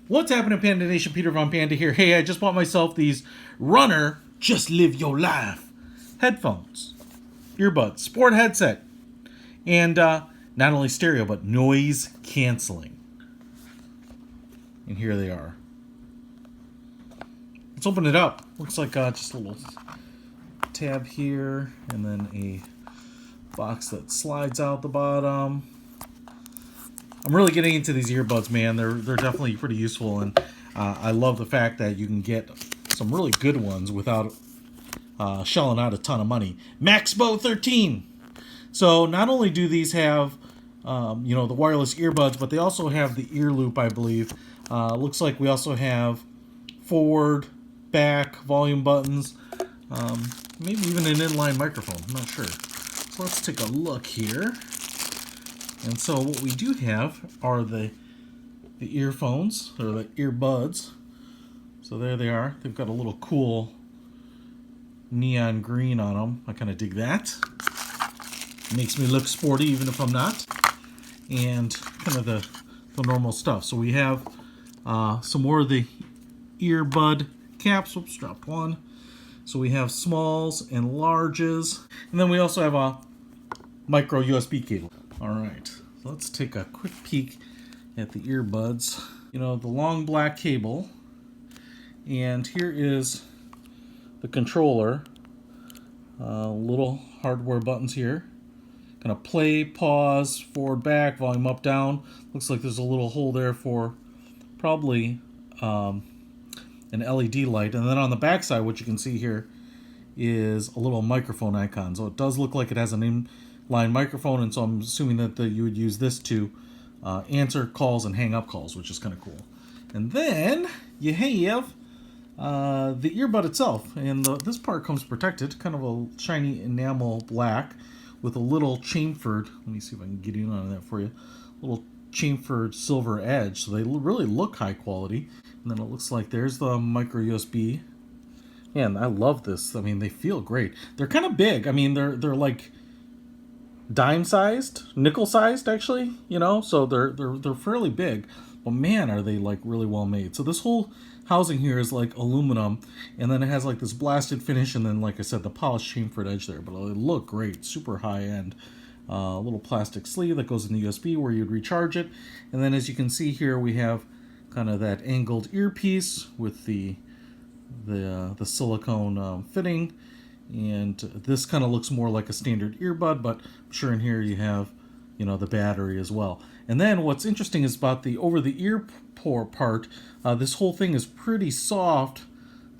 What's happening, Panda Nation? Peter Von Panda here. Hey, I just bought myself these Runner Just Live Your Life headphones, earbuds, sport headset, and not only stereo but noise canceling. And here they are. Let's open it up. Looks like just a little tab here, and then a box that slides out the bottom. I'm really getting into these earbuds, man. They're definitely pretty useful, and I love the fact that you can get some really good ones without shelling out a ton of money. Maxbo 13. So not only do these have the wireless earbuds, but they also have the ear loop, I believe. Looks like we also have forward, back, volume buttons, maybe even an inline microphone. I'm not sure. So let's take a look here. And so what we do have are the earphones, or the earbuds. So there they are. They've got a little cool neon green on them. I kind of dig that. Makes me look sporty even if I'm not. And kind of the normal stuff. So we have some more of the earbud caps. Oops, dropped one. So we have smalls and larges. And then we also have a micro USB cable. All right, so let's take a quick peek at the earbuds. You know, the long black cable. And here is the controller. Little hardware buttons here. Kind of play, pause, forward, back, volume up, down. Looks like there's a little hole there for probably an LED light. And then on the back side, what you can see here is a little microphone icon. So it does look like it has an inline microphone, and so I'm assuming that you would use this to answer calls and hang up calls, which is kind of cool. And then you have the earbud itself, and this part comes protected, kind of a shiny enamel black with a little chamfered, let me see if I can get in on that for you, little chamfered silver edge, so they really look high quality. And then it looks like there's the micro USB. Man, I love this. I mean, they feel great. They're kind of big. I mean, they're like dime sized, nickel sized actually, so they're fairly big, but man, are they like really well made. So this whole housing here is like aluminum, and then it has like this blasted finish, and then like I said, the polished chamfered edge there, but they look great, super high end. Little plastic sleeve that goes in the USB where you'd recharge it. And then as you can see here, we have kind of that angled earpiece with the silicone fitting. And this kind of looks more like a standard earbud, but I'm sure in here you have, the battery as well. And then what's interesting is about the over-the-ear part, this whole thing is pretty soft,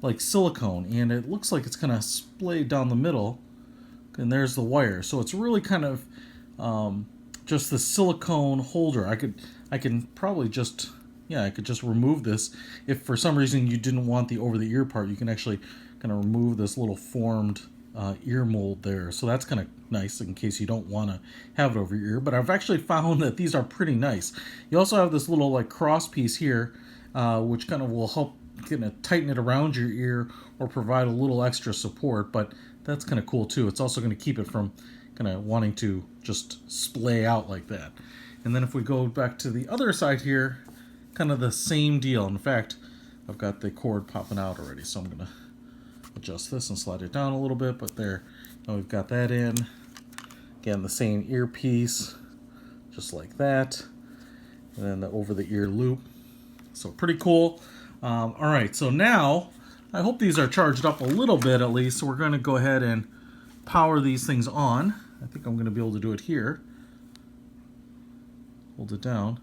like silicone, and it looks like it's kind of splayed down the middle. And there's the wire, so it's really kind of just the silicone holder. I can probably just I could just remove this if for some reason you didn't want the over-the-ear part. You can actually kind of remove this little formed ear mold there, so that's kind of nice in case you don't want to have it over your ear. But I've actually found that these are pretty nice. You also have this little like cross piece here, which kind of will help kind of tighten it around your ear or provide a little extra support, but that's kind of cool too. It's also going to keep it from kind of wanting to just splay out like that. And then if we go back to the other side here, kind of the same deal. In fact, I've got the cord popping out already, so I'm going to adjust this and slide it down a little bit, but there, we've got that in. Again, the same earpiece, just like that. And then the over-the-ear loop. So pretty cool. All right, so now I hope these are charged up a little bit at least. So we're going to go ahead and power these things on. I think I'm going to be able to do it here. Hold it down.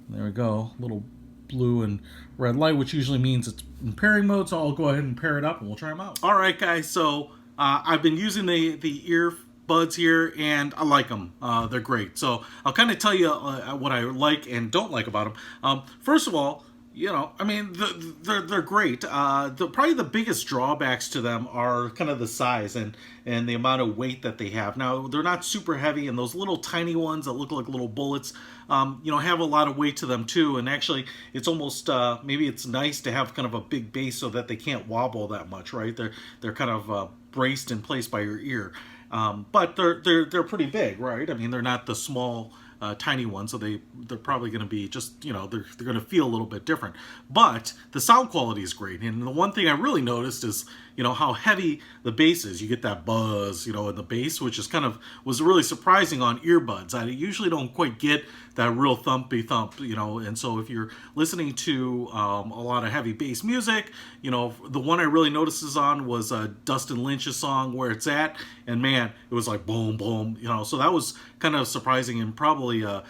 There we go. Little blue and red light, which usually means it's in pairing mode. So I'll go ahead and pair it up and we'll try them out. All right, guys. So I've been using the earbuds here, and I like them. They're great. So I'll kind of tell you what I like and don't like about them. First of all, I mean, they're great. Probably the biggest drawbacks to them are kind of the size and the amount of weight that they have. Now, they're not super heavy, and those little tiny ones that look like little bullets, have a lot of weight to them too. And actually, it's almost maybe it's nice to have kind of a big base so that they can't wobble that much, right? They're kind of braced in place by your ear. But they're pretty big, right? I mean, they're not the small tiny ones, so they're probably going to be just, you know, they're going to feel a little bit different. But the sound quality is great, and the one thing I really noticed is, you know, how heavy the bass is. You get that buzz, you know, in the bass, which is kind of was really surprising on earbuds. I usually don't quite get that real thumpy thump, you know, and so if you're listening to a lot of heavy bass music, you know, the one I really noticed on was Dustin Lynch's song Where It's At, and man, it was like boom, boom, you know, so that was kind of surprising and probably a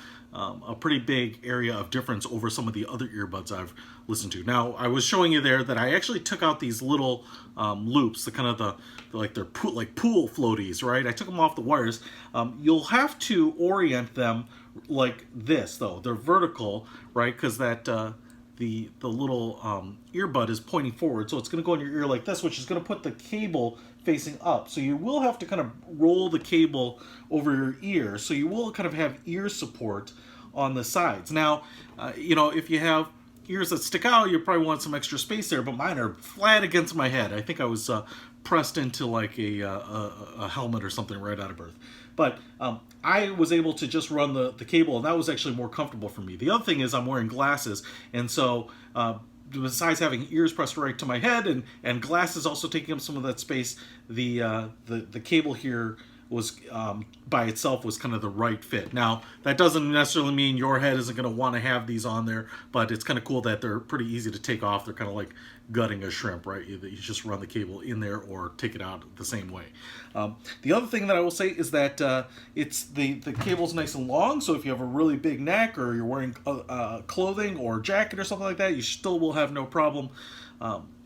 pretty big area of difference over some of the other earbuds I've listened to. Now, I was showing you there that I actually took out these little loops, the kind of they're pool floaties, right? I took them off the wires. You'll have to orient them like this, though. They're vertical, right? Because that the little earbud is pointing forward, so it's going to go in your ear like this, which is going to put the cable facing up. So you will have to kind of roll the cable over your ear, so you will kind of have ear support on the sides. Now, you know, if you have ears that stick out, you probably want some extra space there, but mine are flat against my head. I think I was pressed into like a helmet or something right out of birth. But I was able to just run the cable, and that was actually more comfortable for me. The other thing is I'm wearing glasses, and so besides having ears pressed right to my head and glasses also taking up some of that space, the cable here was by itself was kind of the right fit. Now, that doesn't necessarily mean your head isn't going to want to have these on there, but it's kind of cool that they're pretty easy to take off. They're kind of like gutting a shrimp, right? You just run the cable in there or take it out the same way. The other thing that I will say is that it's the cable's nice and long, so if you have a really big neck or you're wearing clothing or jacket or something like that, you still will have no problem,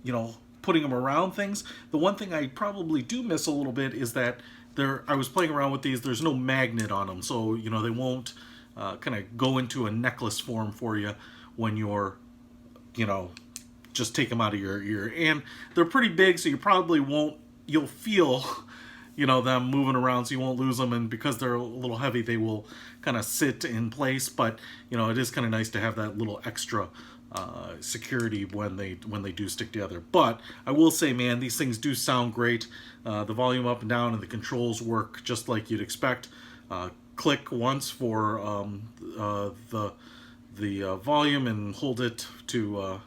you know, putting them around things. The one thing I probably do miss a little bit is that I was playing around with these, there's no magnet on them, so you know they won't kind of go into a necklace form for you when you're, you know, just take them out of your ear. And they're pretty big, so you probably won't, you'll feel, you know, them moving around, so you won't lose them, and because they're a little heavy, they will kind of sit in place. But you know, it is kind of nice to have that little extra security when they do stick together. But I will say, man, these things do sound great. The volume up and down and the controls work just like you'd expect. Click once for the volume and hold it to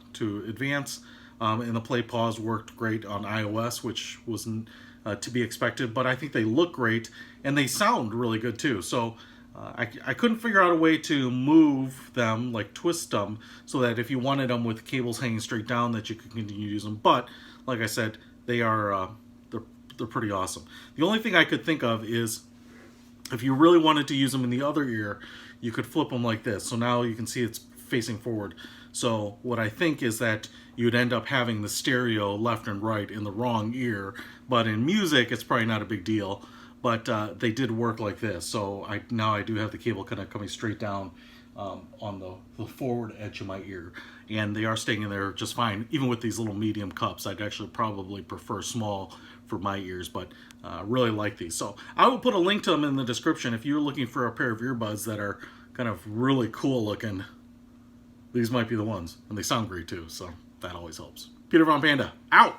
advance. And the play pause worked great on iOS, which wasn't to be expected. But I think they look great and they sound really good too. So I couldn't figure out a way to move them, like twist them, so that if you wanted them with cables hanging straight down, that you could continue to use them. But like I said, they are they're pretty awesome. The only thing I could think of is if you really wanted to use them in the other ear, you could flip them like this. So now you can see it's facing forward. So what I think is that you'd end up having the stereo left and right in the wrong ear. But in music, it's probably not a big deal. But they did work like this, so now I do have the cable kind of coming straight down on the forward edge of my ear, and they are staying in there just fine, even with these little medium cups. I'd actually probably prefer small for my ears, but really like these. So I will put a link to them in the description if you're looking for a pair of earbuds that are kind of really cool looking. These might be the ones, and they sound great too, so that always helps. Peter Von Panda, out!